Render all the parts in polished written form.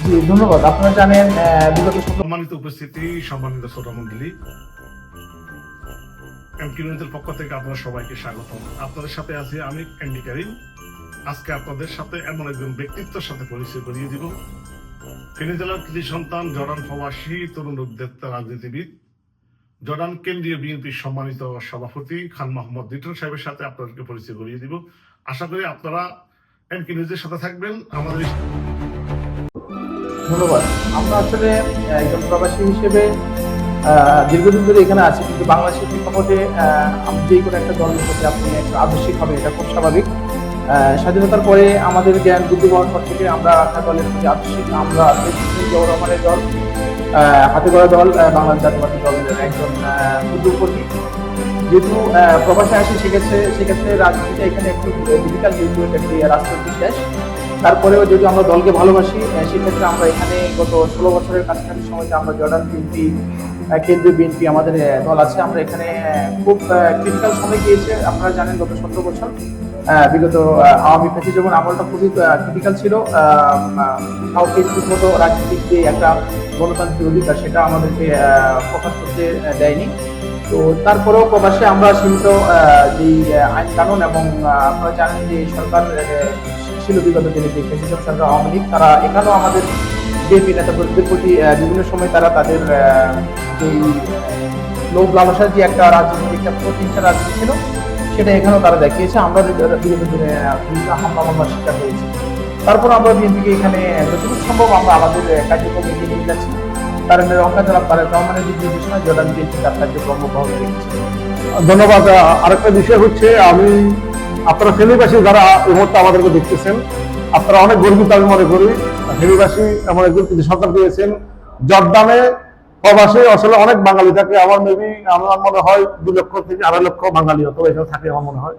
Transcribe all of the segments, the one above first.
জি, ধন্যবাদ। আপনারা জানেন বিগত সম্মানিত উপস্থিতি, সম্মানিত শ্রোতা মণ্ডলী, এমকে নিউজের পক্ষ থেকে আপনারা সবাইকে স্বাগতম। আপনাদের সাথে আছি আমি এমডি কারিম। আজকে আপনাদের সাথে এমন একজন ব্যক্তিত্বের সাথে পরিচয় করিয়ে দিব। ফেনী জেলার কৃতি সন্তান, জর্ডান প্রবাসী তরুণ উদ্যোক্তা, রাজনীতিবিদ, জর্ডান কেন্দ্রীয় বিএনপির সম্মানিত সভাপতি খান মোহাম্মদ লিটন সাহেবের সাথে আপনাদেরকে পরিচয় করিয়ে দিব। আশা করি আপনারা এমকে নিউজের সাথে থাকবেন। আমাদের ধন্যবাদ। আমরা আসলে একজন প্রবাসী হিসেবে দীর্ঘদিন ধরে এখানে আছি, কিন্তু বাংলাদেশের প্রেক্ষাপটে আমি যেই কোনো একটা দলের প্রতি আপনি একটা আদর্শিক হবে, এটা খুব স্বাভাবিক। স্বাধীনতার পরে আমাদের জ্ঞান বুদ্ধি হওয়ার পর থেকে আমরা একটা দলের প্রতি আদর্শিক। আমরা জিয়াউর রহমানের দল, হাতে গড়া দল, বাংলাদেশ জাতীয়তাবাদী দলের একজন উদ্যোগপতি। যেহেতু প্রবাসে আসি, সেক্ষেত্রে রাজনীতিটা এখানে একটু ডিফিকাল্ট, যেহেতু একটি রাজনৈতিক দেশ। তারপরেও যদি আমরা দলকে ভালোবাসি, সেক্ষেত্রে আমরা এখানে গত 16 বছরের কাছাকাছি সময়তে আমরা জর্ডান বিএনপি, কেন্দ্রীয় বিএনপি আমাদের দল আছে। আমরা এখানে খুব ক্রিটিক্যাল সময় গিয়েছে। আপনারা জানেন গত 17 বছর বিগত আওয়ামী ফ্যাসিজমের আমলটা খুবই ক্রিটিক্যাল ছিল। কাউকে ঠিকমতো রাজনৈতিক যে একটা গণতান্ত্রিক অধিকার, সেটা আমাদেরকে প্রকাশ করতে দেয়নি। তো তারপরেও প্রবাসে আমরা সীমিত যেই আইন কানুন এবং আপনারা জানেন যে সরকার ছিল বিগত দিনে, যে ফ্যাসিজম সরকার আওয়ামী লীগ, তারা এখানেও আমাদের বিএনপি নেতাকর্মীদের প্রতি বিভিন্ন সময় তারা তাদের যেই লোভ লালসার যে একটা রাজনীতি, একটা প্রতিহিংসা রাজনীতি ছিল, সেটা এখানেও তারা দেখিয়েছে। আমরা বিগত দিনে বিভিন্ন হামলা মামলার শিকার হয়েছি। তারপর আমরা বিএনপিকে এখানে যতটুকু সম্ভব আমরা আমাদের কার্যক্রম এগিয়ে নিয়ে যাচ্ছি। তারেক রহমানের দিক নির্দেশনা জর্ডান বিএনপি তার কার্যক্রম অব্যাহত রেখেছে। ধন্যবাদ। আরেকটা বিষয় হচ্ছে, আপনারা ফেনীবাসী যারা এই মুহূর্তে আমাদেরকে দেখতেছেন, আপনারা অনেক গর্বিত আমি মনে করি। ফেনীবাসী এমন একজন কৃতি সন্তান পেয়েছেন। জর্ডানে প্রবাসে আসলে অনেক বাঙালি থাকে। আমার মনে হয় 2 লক্ষ থেকে 2.5 লক্ষ বাঙালি অথবা এখানে থাকে আমার মনে হয়।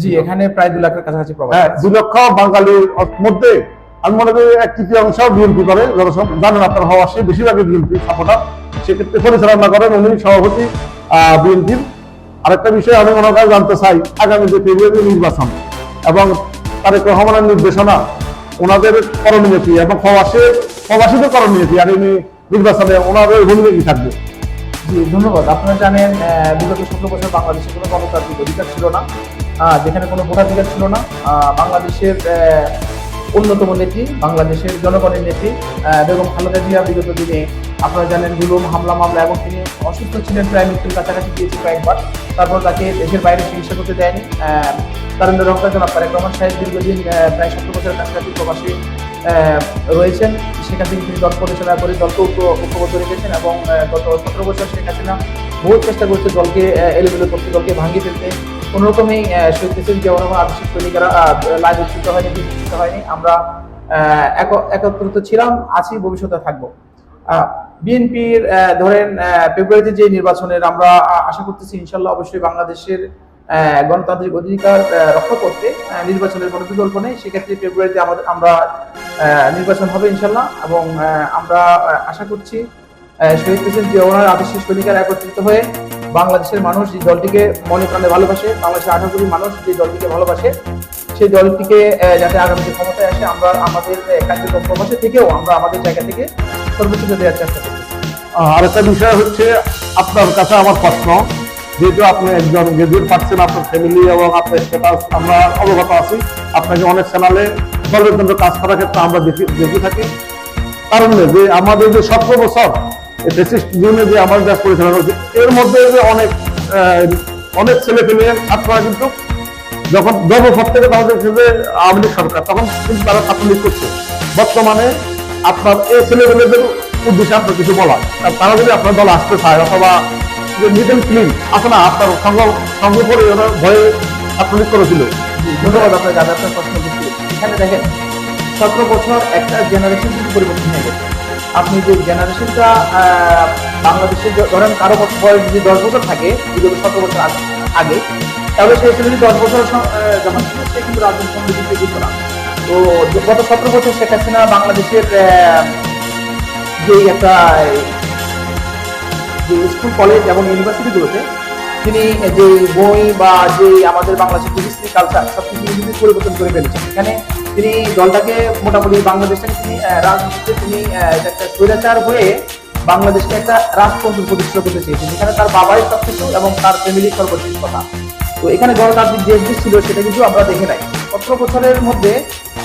জি, এখানে প্রায় 2 লাখের কাছাকাছি প্রবাসী। হ্যাঁ, 2 লক্ষ বাঙালির মধ্যে আমি মনে করি 1/3 বিএনপি করে। জানেন আপনারা, প্রবাসী বেশিরভাগই বিএনপি সাপোর্টার। সেক্ষেত্রে পরিচালনা করেন উনি সভাপতি বিএনপির। আরেকটা বিষয় আমি মনে হয় জানতে চাই, আগামী যে ফেব্রুয়ারি নির্বাচন এবং তারেক রহমানের নির্দেশনা, ওনাদের করণীয় কি এবং প্রবাসীদের করণীয় কি, আর এই নির্বাচনে ওনাদের ভূমিকা কি থাকবে? জি, ধন্যবাদ। আপনারা জানেন বিগত 17 বছর বাংলাদেশে কোনো গণতান্ত্রিক অধিকার ছিল না, যেখানে কোনো ভোটাধিকার ছিল না। বাংলাদেশের অন্যতম নেত্রী, বাংলাদেশের জনগণের নেত্রী বেগম খালেদা জিয়া বিগত দিনে আপনারা জানেন জুলুম, হামলা মামলা, এবং তিনি অসুস্থ ছিলেন, প্রায় মৃত্যুর কাছাকাছি গিয়েছে কয়েকবার। তারপর তাকে দেশের বাইরে চিকিৎসা করতে দেয়নি। তারেক রহমান সাহেব দীর্ঘদিন প্রায় 17 বছরের কাছাকাছি প্রবাসী রয়েছেন। সেখান থেকে তিনি দল পরিচালনা করে দলকে ঐক্যবদ্ধ রেখেছেন, এবং গত 17 বছর শেখ হাসিনা বহু চেষ্টা করছে দলকে এলোমেলো করতে, দলকে ভাঙিয়ে ফেলতে। কোনোরকমই শহীদ প্রেসিডেন্ট জিয়াউর রহমান আদর্শিক সৈনিকেরা লাইভ উচ্চিত হয়নি, বিচ্ছিন্ন হয়নি। আমরা একত্রিত ছিলাম, আছি, ভবিষ্যতে থাকবো। বিএনপির ধরেন ফেব্রুয়ারিতে যে নির্বাচনের আমরা আশা করতেছি, ইনশাল্লাহ অবশ্যই বাংলাদেশের গণতান্ত্রিক অধিকার রক্ষা করতে নির্বাচনের কোনো বিকল্প নেই। সেক্ষেত্রে ফেব্রুয়ারিতে আমরা নির্বাচন হবে ইনশাল্লাহ, এবং আমরা আশা করছি শহীদ প্রেসিডেন্ট জিয়াউর রহমানের আদর্শিক সৈনিকেরা একত্রিত হয়ে বাংলাদেশের মানুষ যে দলটিকে মনে প্রাণে ভালোবাসে, বাংলাদেশের 18 কোটি মানুষ যে দলটিকে ভালোবাসে, সেই দলটিকে যাতে আগামীতে ক্ষমতায় আসে, আমরা আমাদের কার্যক্রম প্রবাসে থেকেও আমরা আমাদের জায়গা থেকে সর্বোচ্চ দেওয়ার চেষ্টা করছি। আরেকটা বিষয় হচ্ছে, আপনার কাছে আমার প্রশ্ন, যেহেতু আপনি একজন গ্রাজুয়েট পাচ্ছেন, আপনার ফ্যামিলি এবং আপনার স্ট্যাটাস আমরা অবগত আছি, আপনাকে অনেক চ্যানেলে দলের জন্য কাজ করার ক্ষেত্রে আমরা দেখে থাকি। কারণ যে আমাদের যে 17 বছর যে আমাদের দেশ পরিচালনা করছে, এর মধ্যে যে অনেক ছেলে পেলে ছাত্ররা কিন্তু যখন জন্মপর থেকে তাদের যে আওয়ামী লীগ সরকার, তখন কিন্তু তারা ছাত্রলীগ করছে। বর্তমানে আপনার এই ছেলেমেয়েদের উদ্দেশ্যে আপনার কিছু বলা, তারা যদি আপনার দল আসতে চায়, অথবা যে মিডল ক্লিন আছে না, আপনার সঙ্গ করে ওরা ভয়ে ছাত্রলীগ করেছিল। ধন্যবাদ আপনার দাদা, আপনার প্রশ্ন বুঝতে। এখানে দেখেন 17 বছর একটা জেনারেশন কিন্তু পরিবর্তন হয়ে গেছে। আপনি যে জেনারেশনটা বাংলাদেশের ধরেন কারো বয়স যদি 10 বছর থাকে বিগত 17 বছর আগে, তাহলে সেই ছেলে 10 বছর যখন ছিল, সে কিন্তু রাজনৈতিক সমিতিতে দিত না। তো গত 17 বছর শেখ হাসিনা বাংলাদেশের যে একটা যে স্কুল, কলেজ এবং ইউনিভার্সিটিগুলোতে তিনি যে বই বা যে আমাদের বাংলাদেশের হিস্ট্রি, কালচার সবকিছু পরিবর্তন করে ফেলেছেন। এখানে তিনি দলটাকে মোটামুটি বাংলাদেশটাকে তিনি রাজনীতিতে তিনি একটা স্বৈরাচার হয়ে বাংলাদেশকে একটা রাজতন্ত্র প্রতিষ্ঠা করতে চেয়েছেন, যেখানে তার বাবাই সবকিছু এবং তার ফ্যামিলি সর্বশেষ কথা। তো এখানে গণতান্ত্রিক দেশ যে ছিল সেটা কিন্তু আমরা দেখে নাই। 17 বছরের মধ্যে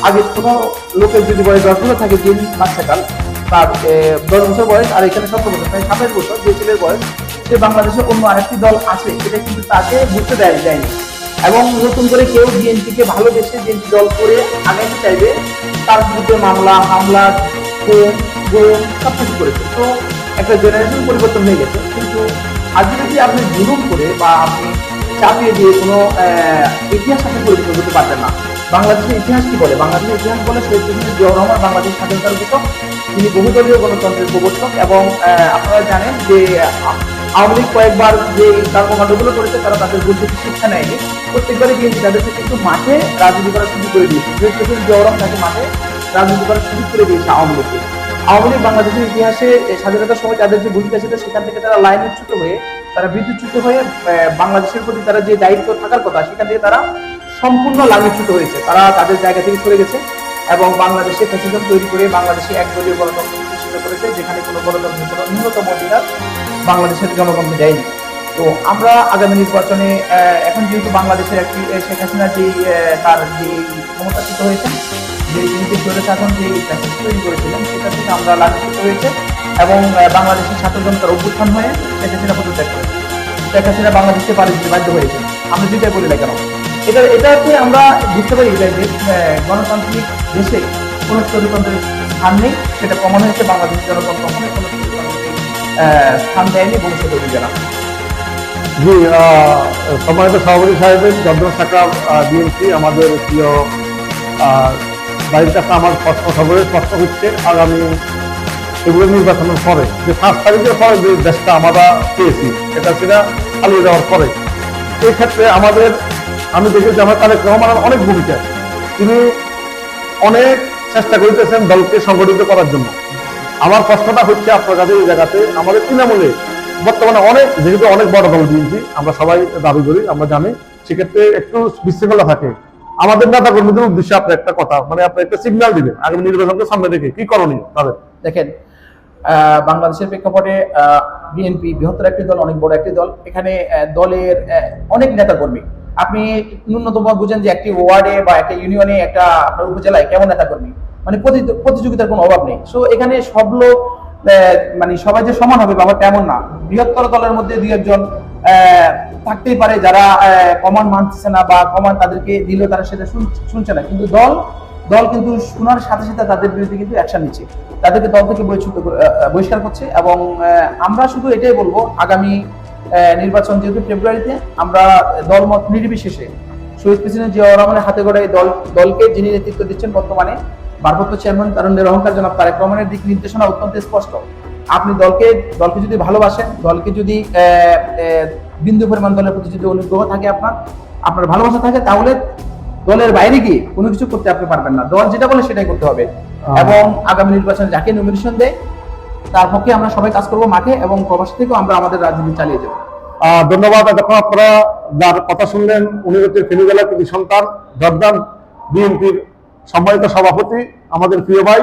আগে কোনো লোকের যদি বয়স 10 বছর থাকে, দিন বাচ্চাকাল তার 10 বছর বয়স, আর এখানে 17 বছর, মানে 27 বছর যে ছেলের বয়স, সে বাংলাদেশে অন্য আরেকটি দল আছে এটা কিন্তু তাকে বুঝতে দেয়নি। এবং নতুন করে কেউ বিএনপিকে ভালোবেসে বিএনপি দল করে আগাইতে চাইবে, তার বিরুদ্ধে মামলা হামলা গুম সবকিছু করেছে। তো একটা জেনারেশন পরিবর্তন হয়ে গেছে। কিন্তু আজকে যদি আপনি জুলুম করে বা আপনি চাপিয়ে দিয়ে কোনো ইতিহাস আপনি পরিবর্তন করতে পারবেন না। বাংলাদেশের ইতিহাস কি বলে? বাংলাদেশের ইতিহাস বলে শহীদ প্রেসিডেন্ট জিয়াউর রহমান বাংলাদেশ স্বাধীনতার ঘোষক, তিনি বহুদলীয় গণতন্ত্রের প্রবর্তক। এবং আপনারা জানেন যে আওয়ামী লীগ কয়েকবার যে কর্মকাণ্ডগুলো করেছে তারা তাদের ভুল থেকে শিক্ষা নেয়নি। প্রত্যেকবারই বিএনপি তাদেরকে কিন্তু মাঠে রাজনীতি করার সুযোগ করে দিয়েছে। শহীদ প্রেসিডেন্ট জিয়াউর রহমান তাকে মাঠে রাজনীতি করার সুযোগ করে দিয়েছে আওয়ামী লীগকে। আওয়ামী লীগ বাংলাদেশের ইতিহাসে স্বাধীনতার সময় তাদের যে ভূমিকা ছিল সেখান থেকে তারা লাইনচ্যুত হয়ে, তারা বিদ্যুৎচ্যুত হয়ে বাংলাদেশের প্রতি তারা যে দায়িত্ব থাকার কথা সেখান থেকে তারা সম্পূর্ণ লাইনচ্যুত হয়েছে। তারা তাদের জায়গা থেকে সরে গেছে এবং বাংলাদেশে ফ্যাসিজম তৈরি করে বাংলাদেশে একদলীয় গণতন্ত্র প্রতিষ্ঠিত করেছে, যেখানে কোনো গণতন্ত্রের কোনো ন্যূনতম অধিকার বাংলাদেশের জনগণকে দেয়নি। তো আমরা আগামী নির্বাচনে এখন যেহেতু বাংলাদেশের একটি শেখ হাসিনা যে তার যে ক্ষমতাচ্যুত হয়েছেন, যে তিনি স্বৈরশাসন যে ফ্যাসিস্ট তৈরি করেছিলেন সেটা থেকে আমরা লাঞ্ছিত হয়েছে এবং বাংলাদেশের ছাত্র জনতার অভ্যুত্থান হয়ে শেখ হাসিনা পদত্যাগ করেছে। শেখ হাসিনা বাংলাদেশকে পালিয়ে যেতে বাধ্য হয়েছে। আমরা যেটাই বলি না কেন, এটাতে আমরা বুঝতে পারি যে গণতান্ত্রিক দেশে কোনো স্বৈরতন্ত্রের স্থান নেই। সেটা প্রমাণ হয়েছে বাংলাদেশের জনগণ কখনোই কোনো স্বৈরতন্ত্রের স্থান দেয়নি, ভবিষ্যতে দেবে না। জি, সম্মানিত সভাপতি সাহেবের চন্দ্র শাখা বিএনপি আমাদের প্রিয় বাড়ির কাছে আমার খবরের প্রশ্ন হচ্ছে, আগামী এগুলো নির্বাচনের পরে যে 5 তারিখের পরে যে দেশটা আমরা পেয়েছি এটা সেটা চালিয়ে যাওয়ার পরে এই ক্ষেত্রে আমাদের, আমি দেখেছি আমার তারেক রহমানের অনেক ভূমিকা, তিনি অনেক চেষ্টা করিতেছেন দলকে সংগঠিত করার জন্য। আমার প্রশ্নটা হচ্ছে আপনার কাছে এই জায়গাতে আমাদের তৃণমূলে বর্তমানে অনেক, যেহেতু অনেক বড় দল বিএনপি আমরা সবাই দাবি করি, আমরা জানি, সেক্ষেত্রে একটু বিশৃঙ্খলা থাকে। আমাদের নেতা কর্মীদের উদ্দেশ্যে আপনি একটা কথা, মানে আপনি একটা সিগন্যাল দিবেন আগামী নির্বাচনকে সামনে রেখে কি করণীয় তাদের? দেখেন, বাংলাদেশের প্রেক্ষাপটে বিএনপি বৃহত্তর একটি দল, অনেক বড় একটি দল। এখানে দলের অনেক নেতা কর্মী, আপনি ন্যূনতম বুঝেন যে একটি ওয়ার্ডে বা একটা ইউনিয়নে, একটা আপনার উপজেলায় কেমন নেতা কর্মী, মানে প্রতিযোগিতার কোনো অভাব নেই। সো এখানে সব লোক মানে সবাই যে সমান হবে ব্যাপারটা এমন না। বৃহত্তর দলের মধ্যে 2-1 জন থাকতেই পারে যারা কমান মানছে না বা কমান তাদেরকে দিলেও তারা সেটা শুনছে না, কিন্তু দল কিন্তু শোনার সাথে সাথে তাদের বিরুদ্ধে কিন্তু অ্যাকশন নিচ্ছে, তাদেরকে দল থেকে বহিষ্কার করছে। এবং আমরা শুধু এটাই বলবো, আগামী নির্বাচন যেহেতু ফেব্রুয়ারিতে, আমরা দলমত নির্বিশেষে শহীদ প্রেসিডেন্ট জিয়াউর রহমানের হাতে গড়া এই দলকে যিনি নেতৃত্ব দিচ্ছেন বর্তমানে ভারপ্রাপ্ত চেয়ারম্যান তারুণ্যের অহংকার জনাব তারেক রহমানের দিক নির্দেশনা অত্যন্ত স্পষ্ট। আপনি দলকে যদি ভালোবাসেন, দলকে যদি বিন্দু পরিমাণ দলের প্রতি যদি অনুগ্রহ থাকে, আপনার ভালোবাসা থাকে, তাহলে দলের বাইরে গিয়ে কোনো কিছু করতে আপনি পারবেন না। দল যেটা বলে সেটাই করতে হবে। এবং আগামী নির্বাচনে যাকে নমিনেশন দেয় তার পক্ষে আমরা সবাই কাজ করবো মাঠে, এবং প্রবাসী থেকেও আমরা আমাদের রাজনীতি চালিয়ে যাবো। ধন্যবাদ। এখন আপনারা যার কথা শুনলেন উনি হচ্ছে ফেনী জেলার কৃতি সন্তান জর্দান বিএনপির সম্মানিত সভাপতি, আমাদের প্রিয় ভাই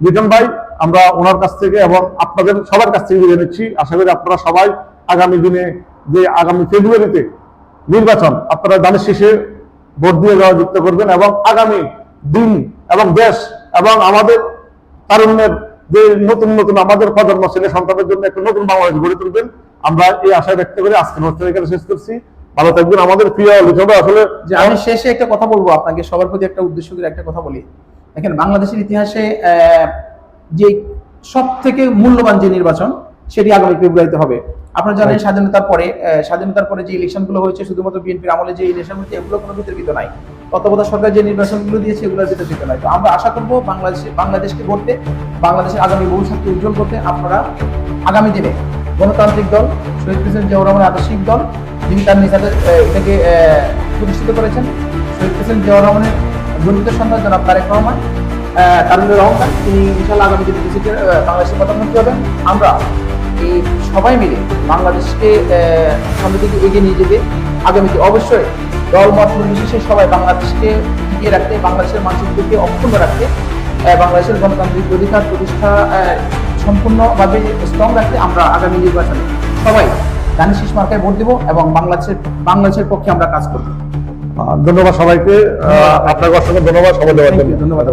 লিটন ভাই। আমরা ওনার কাছ থেকে এবং আপনাদের সবার কাছ থেকে জেনে নিচ্ছি। আশা করি আপনারা সবাই আগামী দিনে যে আগামী ফেব্রুয়ারিতে নির্বাচন, আপনারা দানের শেষে ভোট দিয়ে যুক্ত করবেন এবং আগামী দিন এবং দেশ এবং আমাদের তারুণ্যের যে নতুন নতুন আমাদের প্রজন্ম ছেলে সন্তানের জন্য একটা নতুন বাংলাদেশ গড়ে তুলবেন, আমরা এই আশা ব্যক্ত করে আজকের অনুষ্ঠান এখানে শেষ করছি। ভালো থাকবেন আমাদের প্রিয় লিটন। আসলে যে আমি শেষে একটা কথা বলবো আপনাকে, সবার প্রতি একটা উদ্দেশ্য করে একটা কথা বলি। দেখেন, বাংলাদেশের ইতিহাসে যে সব থেকে মূল্যবান যে নির্বাচন সেটি আগামী ফেব্রুয়ারিতে হবে। আপনারা জানেন স্বাধীনতার পরে যে ইলেকশনগুলো হয়েছে শুধুমাত্র বিএনপির আমলে যে ইলেকশন হয়েছে এগুলো কোনো বিতর্কিত নাই। তত্ত্বাবধায়ক সরকার যে নির্বাচনগুলো দিয়েছে এগুলোর বিতর্কিত নাই। তো আমরা আশা করবো বাংলাদেশকে গড়তে, বাংলাদেশের আগামী ভবিষ্যৎকে উজ্জ্বল করতে আপনারা আগামী দিনে গণতান্ত্রিক দল, শহীদ প্রেসিডেন্ট জিয়াউর রহমানের আদর্শিক দল, যিনি তার নিজেদের এটাকে প্রতিষ্ঠিত করেছেন, শহীদ প্রেসিডেন্ট জিয়াউর রহমানের গণিত সন্তান জনাব তারেক রহমান তারুণ্যের অহংকার, তিনি ইনশাআল্লাহ আগামী দিনে বাংলাদেশের প্রধানমন্ত্রী হবেন। আমরা এই সবাই মিলে বাংলাদেশকে সামনের দিকে এগিয়ে নিয়ে যেতে আগামীতে অবশ্যই দল মত নির্বিশেষে সবাই বাংলাদেশকে টিকিয়ে রাখতে, বাংলাদেশের মানচিত্রকে অক্ষুণ্ণ রাখতে, বাংলাদেশের গণতান্ত্রিক অধিকার প্রতিষ্ঠা সম্পূর্ণভাবে স্ট্রং রাখতে আমরা আগামী নির্বাচনে সবাই ধানের শীষ মার্কায় ভোট দেব এবং বাংলাদেশের পক্ষে আমরা কাজ করব। ধন্যবাদ সবাইকে, আপনাকে অসংখ্য ধন্যবাদ সবাই দেওয়ার জন্য। ধন্যবাদ।